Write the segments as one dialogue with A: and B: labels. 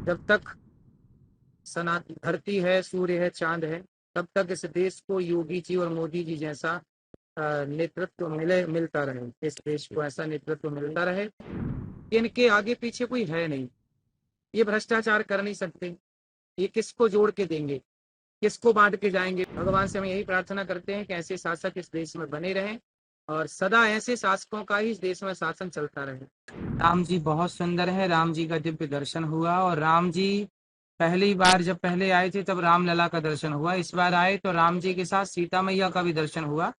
A: जब तक सनातन धरती है, सूर्य है, चांद है, तब तक इस देश को योगी जी और मोदी जी जैसा नेतृत्व मिलता रहे, इस देश को ऐसा नेतृत्व मिलता रहे। इनके आगे पीछे कोई है नहीं, ये भ्रष्टाचार कर नहीं सकते, ये किसको जोड़ के देंगे, किसको बांट के जाएंगे। भगवान से हम यही प्रार्थना करते हैं कि ऐसे शासक इस देश में बने रहें और सदा ऐसे शासकों का ही इस देश में शासन चलता रहे। राम जी बहुत सुंदर है, राम जी का दिव्य दर्शन हुआ। और राम जी पहली बार जब पहले आए थे तब रामलला का दर्शन हुआ, इस बार आए तो राम जी के साथ सीता मैया का भी दर्शन हुआ।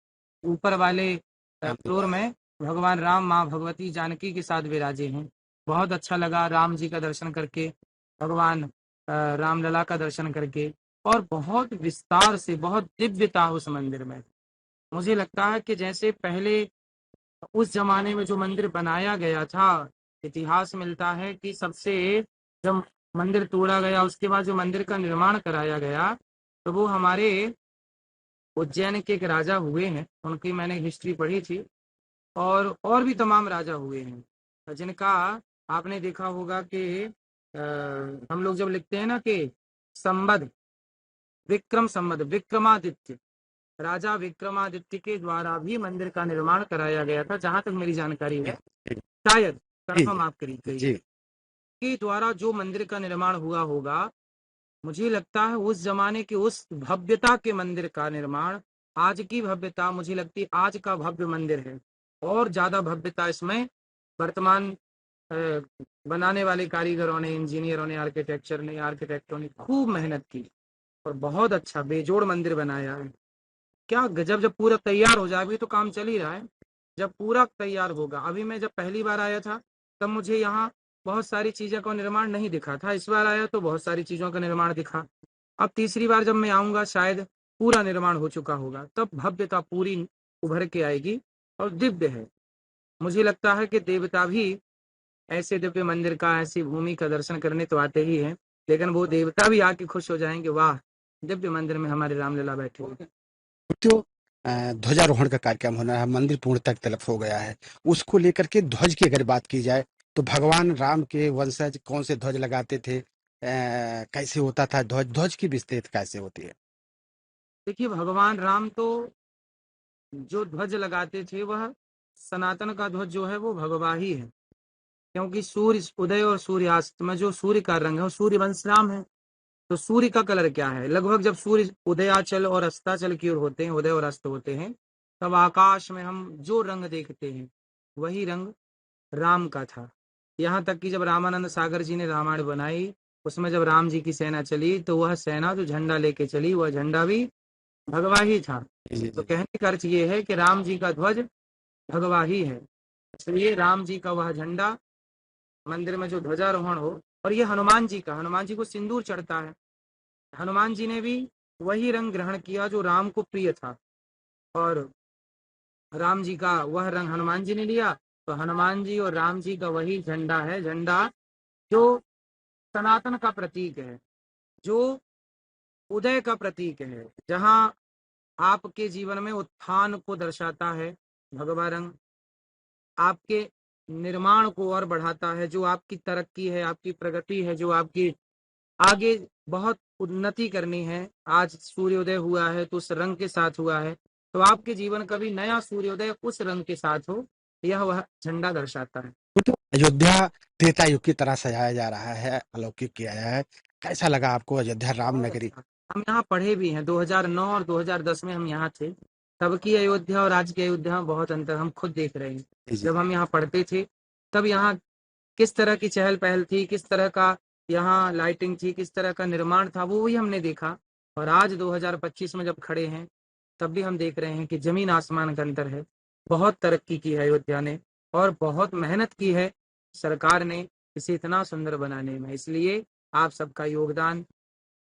A: ऊपर वाले फ्लोर में भगवान राम माँ भगवती जानकी के साथ विराजे हैं। बहुत अच्छा लगा राम जी का दर्शन करके, भगवान रामलला का दर्शन करके। और बहुत विस्तार से, बहुत दिव्यता उस मंदिर में। मुझे लगता है कि जैसे पहले उस जमाने में जो मंदिर बनाया गया था, इतिहास मिलता है कि सबसे जब मंदिर तोड़ा गया उसके बाद जो मंदिर का निर्माण कराया गया, तो वो हमारे उज्जैन के एक राजा हुए हैं, उनकी मैंने हिस्ट्री पढ़ी थी। और भी तमाम राजा हुए हैं जिनका आपने देखा होगा कि हम लोग जब लिखते हैं ना कि संबद, विक्रम संबद, विक्रमादित्य, राजा विक्रमादित्य के द्वारा भी मंदिर का निर्माण कराया गया था, जहां तक मेरी जानकारी है। शायद कंफर्म आप करिए के द्वारा जो मंदिर का निर्माण हुआ होगा। मुझे लगता है उस जमाने के उस भव्यता के मंदिर का निर्माण, आज की भव्यता मुझे लगती है आज का भव्य मंदिर है, और ज्यादा भव्यता इसमें वर्तमान बनाने वाले कारीगरों ने, इंजीनियरों ने, आर्किटेक्टों ने खूब मेहनत की और बहुत अच्छा बेजोड़ मंदिर बनाया है। क्या गजब! जब पूरा तैयार हो जाए, अभी तो काम चल ही रहा है, जब पूरा तैयार होगा। अभी मैं जब पहली बार आया था तब मुझे यहाँ बहुत सारी चीजों का निर्माण नहीं दिखा था, इस बार आया तो बहुत सारी चीजों का निर्माण दिखा। अब तीसरी बार जब मैं आऊंगा शायद पूरा निर्माण हो चुका होगा, तब भव्यता पूरी उभर के आएगी और दिव्य है। मुझे लगता है कि देवता भी ऐसे दिव्य मंदिर का, ऐसी भूमि का दर्शन करने तो आते ही हैं, लेकिन वो देवता भी आके खुश हो जाएंगे, वाह दिव्य मंदिर में हमारे रामलला बैठे हुए।
B: तो ध्वजारोहण का कार्यक्रम होना है, मंदिर पूर्णतः तलफ हो गया है, उसको लेकर के ध्वज की अगर बात की जाए तो भगवान राम के वंशज कौन से ध्वज लगाते थे, कैसे होता था ध्वज, ध्वज की विस्तृत कैसे होती है?
A: देखिए, भगवान राम तो जो ध्वज लगाते थे वह सनातन का ध्वज जो है वो भगवा ही है, क्योंकि सूर्य उदय और सूर्यास्त में जो सूर्य का रंग है वो सूर्य वंश राम है। तो सूर्य का कलर क्या है, लगभग जब सूर्य उदयाचल और अस्ताचल की ओर होते हैं, उदय और अस्त होते हैं, तब आकाश में हम जो रंग देखते हैं वही रंग राम का था। यहाँ तक कि जब रामानंद सागर जी ने रामायण बनाई, उसमें जब राम जी की सेना चली तो वह सेना जो झंडा लेके चली वह झंडा भी भगवा ही था। तो कहने का अर्थ ये है कि राम जी का ध्वज भगवा ही है, इसलिए राम जी का वह झंडा मंदिर में जो ध्वजारोहण हो। और ये हनुमान जी का, हनुमान जी को सिंदूर चढ़ता है, हनुमान जी ने भी वही रंग ग्रहण किया जो राम को प्रिय था, और राम जी का वह रंग हनुमान जी ने लिया। तो हनुमान जी और राम जी का वही झंडा है, झंडा जो सनातन का प्रतीक है, जो उदय का प्रतीक है, जहां आपके जीवन में उत्थान को दर्शाता है भगवा रंग, आपके निर्माण को और बढ़ाता है, जो आपकी तरक्की है, आपकी प्रगति है, जो आपकी आगे बहुत उन्नति करनी है। आज सूर्योदय हुआ है तो उस रंग के साथ हुआ है, तो आपके जीवन का भी नया सूर्योदय उस रंग के साथ हो, यह वह झंडा दर्शाता है।
B: तो अयोध्या त्रेता युग की तरह सजाया जा रहा है, अलौकिक किया गया है, कैसा लगा आपको अयोध्या राम
A: बहुत
B: नगरी?
A: अच्छा। हम यहाँ पढ़े भी हैं, 2009 और 2010 में हम यहाँ थे, तब की अयोध्या और आज की अयोध्या में बहुत अंतर हम खुद देख रहे हैं।
B: जी जी।
A: जब हम यहाँ पढ़ते थे तब यहाँ किस तरह की चहल पहल थी, किस तरह का यहाँ लाइटिंग थी, किस तरह का निर्माण था, वो भी हमने देखा। और आज 2025 में जब खड़े हैं तब भी हम देख रहे हैं कि जमीन आसमान का अंतर है। बहुत तरक्की की है अयोध्या ने, और बहुत मेहनत की है सरकार ने इसे इतना सुंदर बनाने में। इसलिए आप सबका योगदान,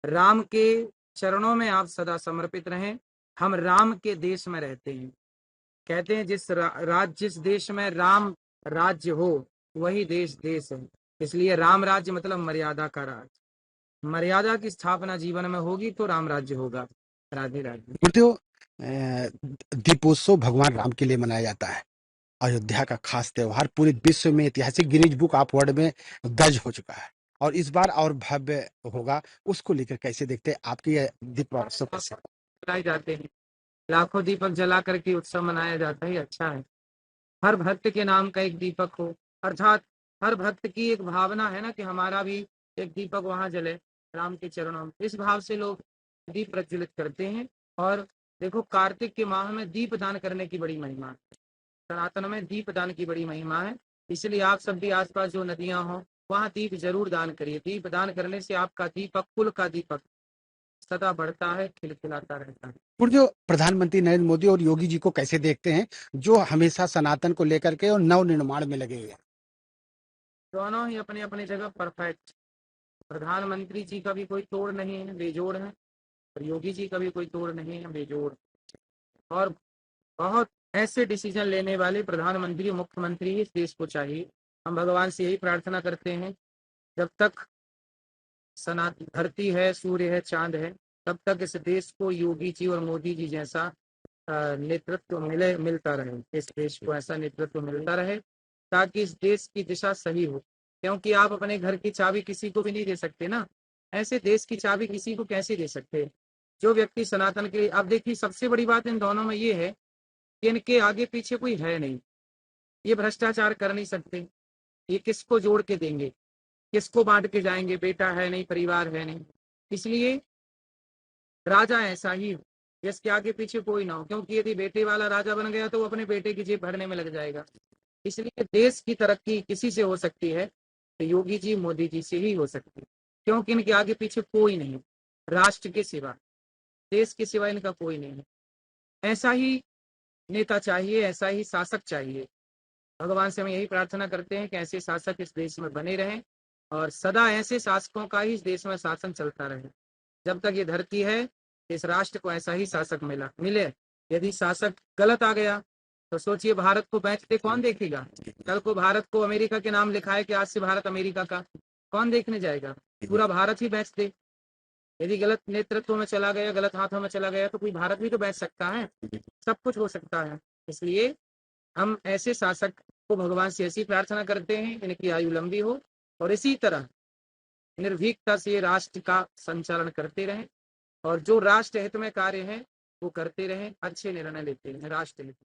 A: राम के चरणों में आप सदा समर्पित रहें। हम राम के देश में रहते हैं, कहते हैं जिस देश में राम राज्य हो वही देश देश है। इसलिए राम राज्य मतलब मर्यादा का राज, मर्यादा की स्थापना जीवन में होगी तो राम राज्य होगा। राधे राधे।
B: गुरुदेव, दीपोत्सव भगवान राम के लिए मनाया जाता है, अयोध्या का खास त्योहार पूरे विश्व में ऐतिहासिक गिनीज बुक ऑफ वर्ल्ड में दर्ज हो चुका है। और इस बार और भव्य होगा, उसको लेकर कैसे देखते हैं? आपकी ये दीप महोत्सव कैसे?
A: जलाए जाते हैं, लाखों दीपक जला करके उत्सव मनाया जाता है, अच्छा है। हर भक्त के नाम का एक दीपक हो, अर्थात हर भक्त की एक भावना है ना कि हमारा भी एक दीपक वहां जले राम के चरणों में। इस भाव से लोग दीप प्रज्वलित करते हैं। और देखो, कार्तिक के माह में दीप दान करने की बड़ी महिमा है। सनातन में दीप दान की बड़ी महिमा है। इसलिए आप सब भी आसपास जो नदियां हो वहां दीप जरूर दान करिए। दीप दान करने से आपका दीपक, कुल का दीपक सदा बढ़ता है, खिलखिलाता रहता है।
B: और जो प्रधानमंत्री नरेंद्र मोदी और योगी जी को कैसे देखते हैं, जो हमेशा सनातन को लेकर के और नव निर्माण में लगे हुए हैं?
A: दोनों ही अपने अपने जगह परफेक्ट। प्रधानमंत्री जी का भी कोई तोड़ नहीं है, बेजोड़ है। और योगी जी का भी कोई तोड़ नहीं है, बेजोड़। और बहुत ऐसे डिसीजन लेने वाले प्रधानमंत्री, मुख्यमंत्री इस देश को चाहिए। हम भगवान से यही प्रार्थना करते हैं, जब तक सनातन धरती है, सूर्य है, चांद है, तब तक इस देश को योगी जी और मोदी जी जैसा नेतृत्व मिलता रहे। इस देश को ऐसा नेतृत्व मिलता रहे ताकि इस देश की दिशा सही हो। क्योंकि आप अपने घर की चाबी किसी को भी नहीं दे सकते ना, ऐसे देश की चाबी किसी को कैसे दे सकते? जो व्यक्ति सनातन के, अब देखिए सबसे बड़ी बात इन दोनों में ये है कि इनके आगे पीछे कोई है नहीं। ये भ्रष्टाचार कर नहीं सकते। ये किसको जोड़ के देंगे, किसको बांट के जाएंगे? बेटा है नहीं, परिवार है नहीं। इसलिए राजा ऐसा ही हो जिसके आगे पीछे कोई ना हो, क्योंकि यदि बेटे वाला राजा बन गया तो वो अपने बेटे की जेब भरने में लग जाएगा। इसलिए देश की तरक्की किसी से हो सकती है तो योगी जी, मोदी जी से ही हो सकती है, क्योंकि इनके आगे पीछे कोई नहीं है। राष्ट्र के सिवा, देश के सिवा इनका कोई नहीं है। ऐसा ही नेता चाहिए, ऐसा ही शासक चाहिए। भगवान से हम यही प्रार्थना करते हैं कि ऐसे शासक इस देश में बने रहें और सदा ऐसे शासकों का ही इस देश में शासन चलता रहे। जब तक ये धरती है, इस राष्ट्र को ऐसा ही शासक मिले। यदि शासक गलत आ गया तो सोचिए, भारत को बेचते कौन देखेगा? कल को भारत को अमेरिका के नाम लिखा है कि आज से भारत अमेरिका का, कौन देखने जाएगा? पूरा भारत ही बेच दे। यदि गलत नेतृत्व में चला गया, गलत हाथों में चला गया, तो कोई भारत भी तो बेच सकता है। सब कुछ हो सकता है। इसलिए हम ऐसे शासक को भगवान से ऐसी प्रार्थना करते हैं, इनकी आयु लंबी हो और इसी तरह निर्भीकता से राष्ट्र का संचालन करते रहें और जो राष्ट्र हित में कार्य है वो करते रहें, अच्छे निर्णय लेते हैं राष्ट्र हित।